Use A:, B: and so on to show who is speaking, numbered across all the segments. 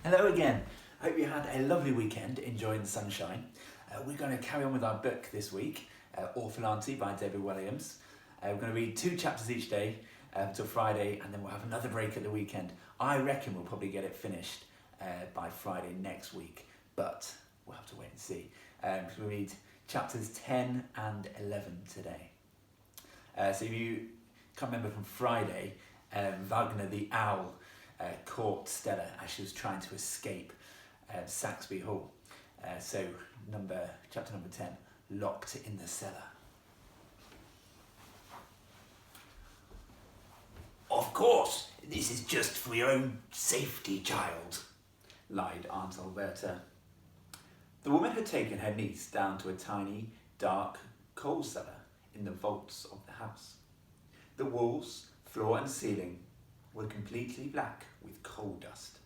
A: Hello again. I hope you had a lovely weekend enjoying the sunshine. We're going to carry on with our book this week, Auntie by David Walliams. We're going to read 2 chapters each day until Friday, and then we'll have another break at the weekend. I reckon we'll probably get it finished by Friday next week, but we'll have to wait and see. We'll read chapters 10 and 11 today. So if you can't remember from Friday, Wagner the owl caught Stella as she was trying to escape Saxby Hall. So chapter number 10, Locked in the Cellar.
B: Of course, this is just for your own safety, child,
A: lied Aunt Alberta. The woman had taken her niece down to a tiny, dark coal cellar in the vaults of the house. The walls, floor and ceiling were completely black with coal dust.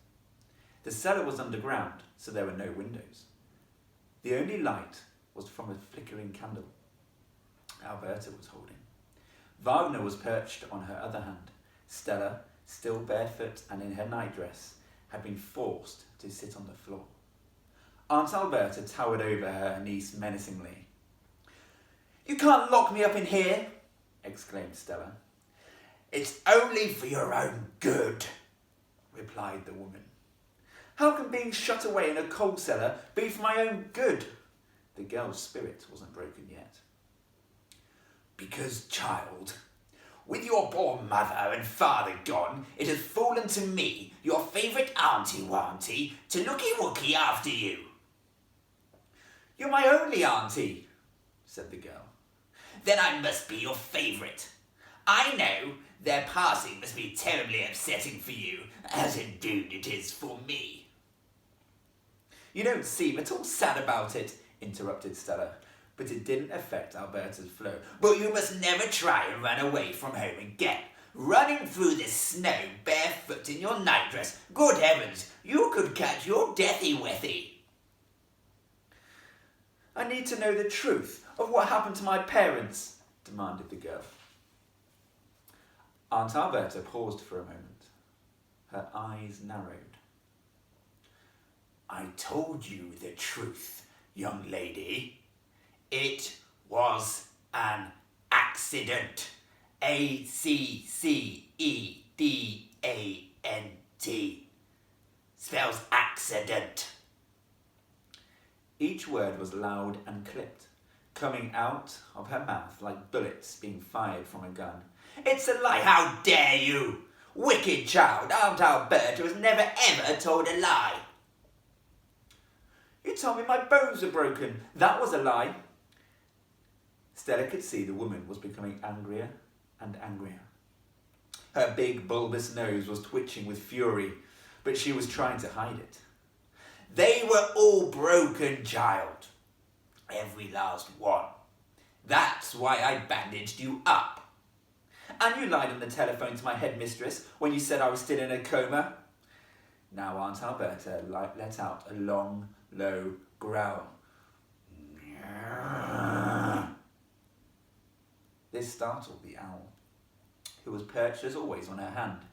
A: The cellar was underground, so there were no windows. The only light was from a flickering candle Alberta was holding. Wagner was perched on her other hand. Stella, still barefoot and in her nightdress, had been forced to sit on the floor. Aunt Alberta towered over her niece menacingly.
B: "You can't lock me up in here,"
A: exclaimed Stella.
B: "It's only for your own good," replied the woman.
A: How can being shut away in a coal cellar be for my own good? The girl's spirit wasn't broken yet.
B: "Because, child, with your poor mother and father gone, it has fallen to me, your favourite auntie to looky-wooky after you."
A: "You're my only auntie," said the girl.
B: "Then I must be your favourite. I know their passing must be terribly upsetting for you, as indeed it is for me."
A: "You don't seem at all sad about it," interrupted Stella, but it didn't affect Alberta's flow.
B: "But you must never try and run away from home again. Running through the snow barefoot in your nightdress, good heavens, you could catch your deathy-wethy."
A: "I need to know the truth of what happened to my parents," demanded the girl. Aunt Alberta paused for a moment. Her eyes narrowed.
B: "I told you the truth, young lady. It was an accident. A-C-C-E-D-A-N-T. Spells accident."
A: Each word was loud and clipped, coming out of her mouth like bullets being fired from a gun.
B: "It's a lie, how dare you! Wicked child, Aunt Alberta has never ever told a lie."
A: "You told me my bones were broken. That was a lie." Stella could see the woman was becoming angrier and angrier. Her big bulbous nose was twitching with fury, but she was trying to hide it.
B: "They were all broken, child. Every last one. That's why I bandaged you up."
A: "And you lied on the telephone to my headmistress when you said I was still in a coma." Now Aunt Alberta let out a long, low growl. This startled the owl, who was perched as always on her hand.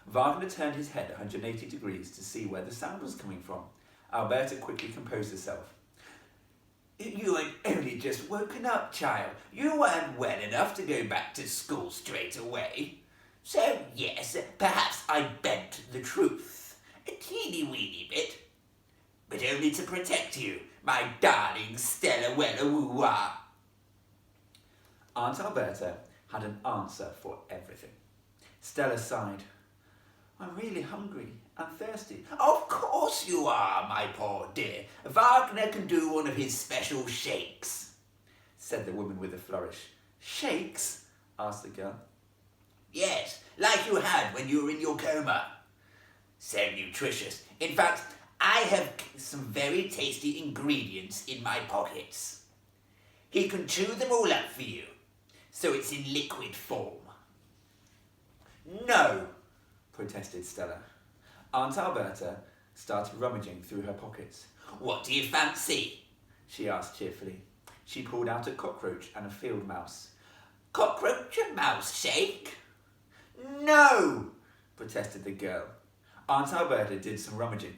A: Wagner turned his head 180 degrees to see where the sound was coming from. Alberta quickly composed herself.
B: "You had only just woken up, child. You weren't well enough to go back to school straight away. So, yes, perhaps I bent the truth. A teeny-weeny bit. But only to protect you, my darling Stella Wella-woo-wah."
A: Aunt Alberta had an answer for everything. Stella sighed. "I'm really hungry and thirsty."
B: "Of course you are, my poor dear. Wagner can do one of his special shakes,"
A: said the woman with a flourish. "Shakes?" asked the girl.
B: "Yes, like you had when you were in your coma. So nutritious. In fact, I have some very tasty ingredients in my pockets. He can chew them all up for you, so it's in liquid form."
A: "No," protested Stella. Aunt Alberta started rummaging through her pockets.
B: "What do you fancy?"
A: she asked cheerfully. She pulled out a cockroach and a field mouse.
B: "Cockroach and mouse shake?"
A: "No," protested the girl. Aunt Alberta did some rummaging.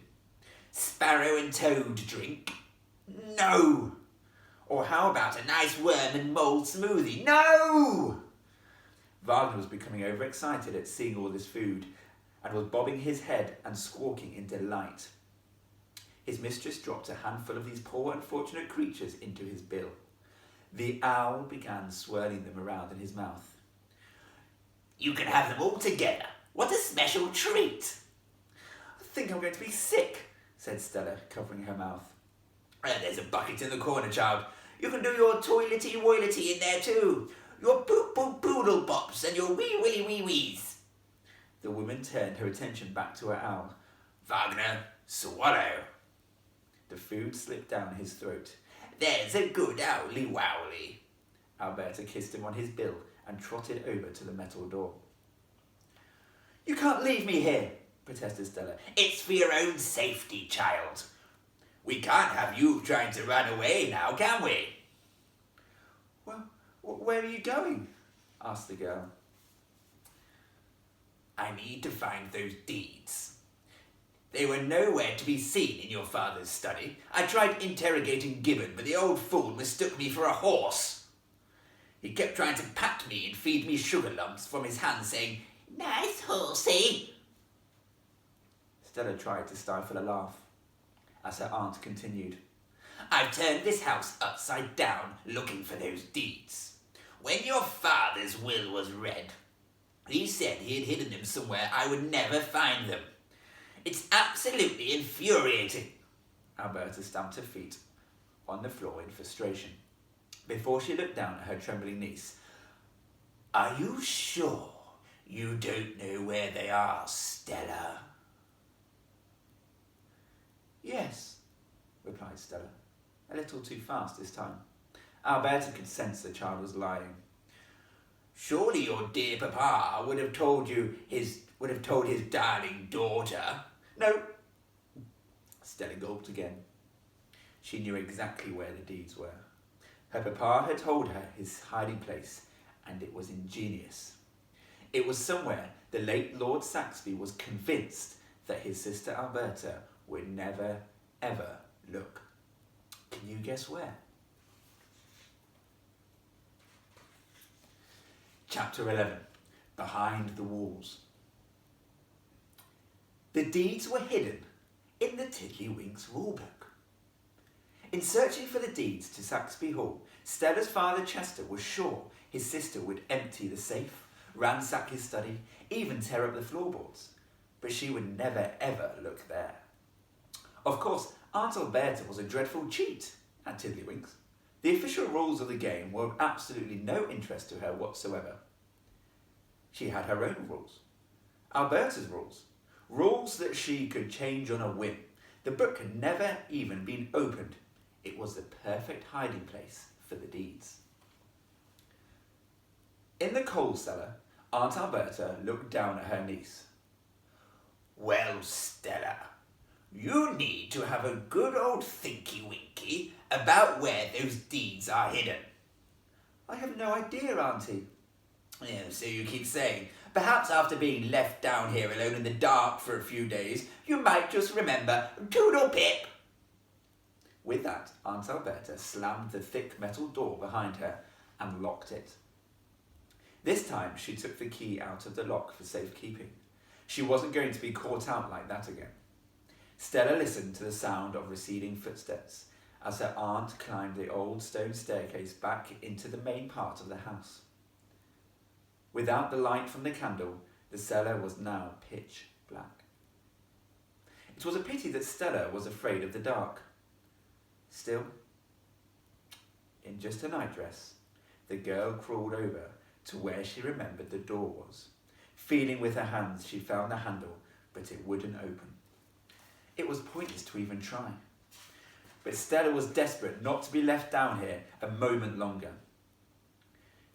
B: sparrow and toad drink? No! Or how about a nice worm and mould smoothie? No!
A: Wagner was becoming overexcited at seeing all this food and was bobbing his head and squawking in delight. His mistress dropped a handful of these poor unfortunate creatures into his bill. The owl began swirling them around in his mouth.
B: You can have them all together. What a special treat!
A: I think I'm going to be sick, said Stella, covering her mouth.
B: There's a bucket in the corner, child. You can do your toilety-woilety in there too. Your poodle pops and your wee willy wee wees.
A: The woman turned her attention back to her owl.
B: Wagner, swallow.
A: The food slipped down his throat.
B: There's a good owly wowly.
A: Alberta kissed him on his bill and trotted over to the metal door. You can't leave me here, protested Stella.
B: It's for your own safety, child. We can't have you trying to run away now, can we?
A: Well, where are you going? Asked the girl.
B: I need to find those deeds. They were nowhere to be seen in your father's study. I tried interrogating Gibbon, but the old fool mistook me for a horse. He kept trying to pat me and feed me sugar lumps from his hand, saying, "Nice horsey."
A: Stella tried to stifle a laugh as her aunt continued.
B: I've turned this house upside down looking for those deeds. When your father's will was read, he said he had hidden them somewhere I would never find them. It's absolutely infuriating.
A: Alberta stamped her feet on the floor in frustration before she looked down at her trembling niece.
B: Are you sure you don't know where they are, Stella?
A: Yes, replied Stella, a little too fast this time. Alberta could sense the child was lying.
B: Surely your dear papa would have told his darling daughter.
A: No. Stella gulped again. She knew exactly where the deeds were. Her papa had told her his hiding place, and it was ingenious. It was somewhere the late Lord Saxby was convinced that his sister Alberta would never, ever look. Can you guess where? Chapter 11. Behind the Walls. The deeds were hidden in the Tiddlywinks rulebook. In searching for the deeds to Saxby Hall, Stella's father Chester was sure his sister would empty the safe, ransack his study, even tear up the floorboards. But she would never ever look there. Of course, Aunt Alberta was a dreadful cheat at Tiddlywinks. The official rules of the game were of absolutely no interest to her whatsoever. She had her own rules. Alberta's rules. Rules that she could change on a whim. The book had never even been opened. It was the perfect hiding place for the deeds. In the coal cellar, Aunt Alberta looked down at her niece.
B: Well, Stella, you need to have a good old thinky-winky about where those deeds are hidden.
A: I have no idea, Auntie.
B: Yeah, so you keep saying. Perhaps after being left down here alone in the dark for a few days, you might just remember Toodle Pip.
A: With that, Aunt Alberta slammed the thick metal door behind her and locked it. This time she took the key out of the lock for safekeeping. She wasn't going to be caught out like that again. Stella listened to the sound of receding footsteps as her aunt climbed the old stone staircase back into the main part of the house. Without the light from the candle, the cellar was now pitch black. It was a pity that Stella was afraid of the dark. Still, in just a nightdress, the girl crawled over to where she remembered the door was. Feeling with her hands, she found the handle, but it wouldn't open. It was pointless to even try. But Stella was desperate not to be left down here a moment longer.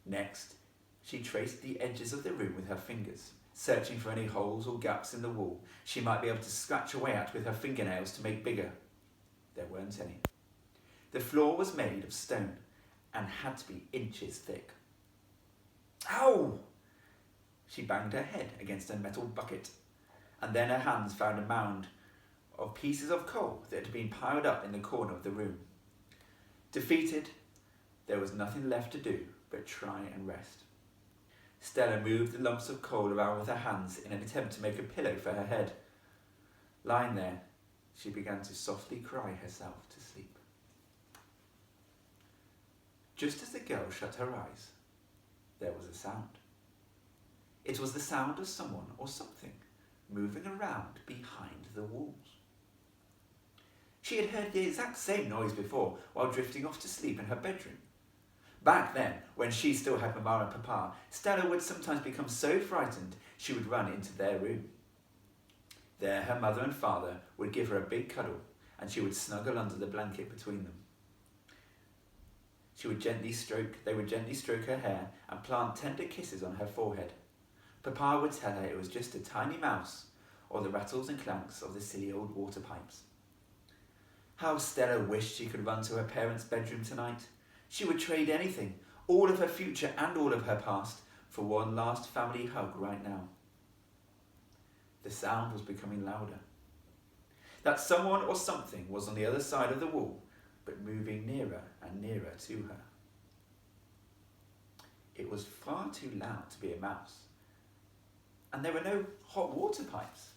A: Next, she traced the edges of the room with her fingers, searching for any holes or gaps in the wall she might be able to scratch away at with her fingernails to make bigger. There weren't any. The floor was made of stone and had to be inches thick. Ow! She banged her head against a metal bucket, and then her hands found a mound of pieces of coal that had been piled up in the corner of the room. Defeated, there was nothing left to do but try and rest. Stella moved the lumps of coal around with her hands in an attempt to make a pillow for her head. Lying there, she began to softly cry herself to sleep. Just as the girl shut her eyes, there was a sound. It was the sound of someone or something moving around behind the walls. She had heard the exact same noise before while drifting off to sleep in her bedroom. Back then, when she still had Mama and Papa, Stella would sometimes become so frightened she would run into their room. There her mother and father would give her a big cuddle and she would snuggle under the blanket between them. They would gently stroke her hair and plant tender kisses on her forehead. Papa would tell her it was just a tiny mouse or the rattles and clanks of the silly old water pipes. How Stella wished she could run to her parents' bedroom tonight. She would trade anything, all of her future and all of her past, for one last family hug right now. The sound was becoming louder. That someone or something was on the other side of the wall, but moving nearer and nearer to her. It was far too loud to be a mouse, and there were no hot water pipes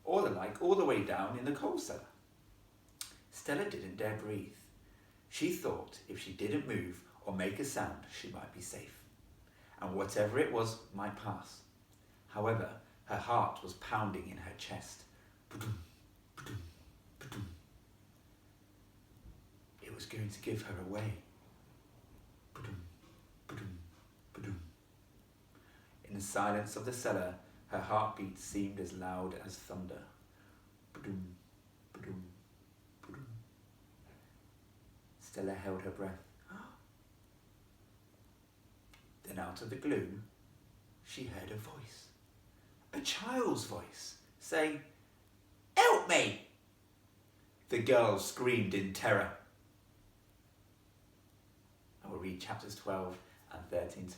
A: or the like all the way down in the coal cellar. Stella didn't dare breathe. She thought if she didn't move or make a sound, she might be safe, and whatever it was might pass. However, her heart was pounding in her chest. It was going to give her away. In the silence of the cellar, her heartbeat seemed as loud as thunder. Stella held her breath. Then out of the gloom, she heard a voice. A child's voice, saying, "Help me!" The girl screamed in terror. I will read chapters 12 and 13 tomorrow.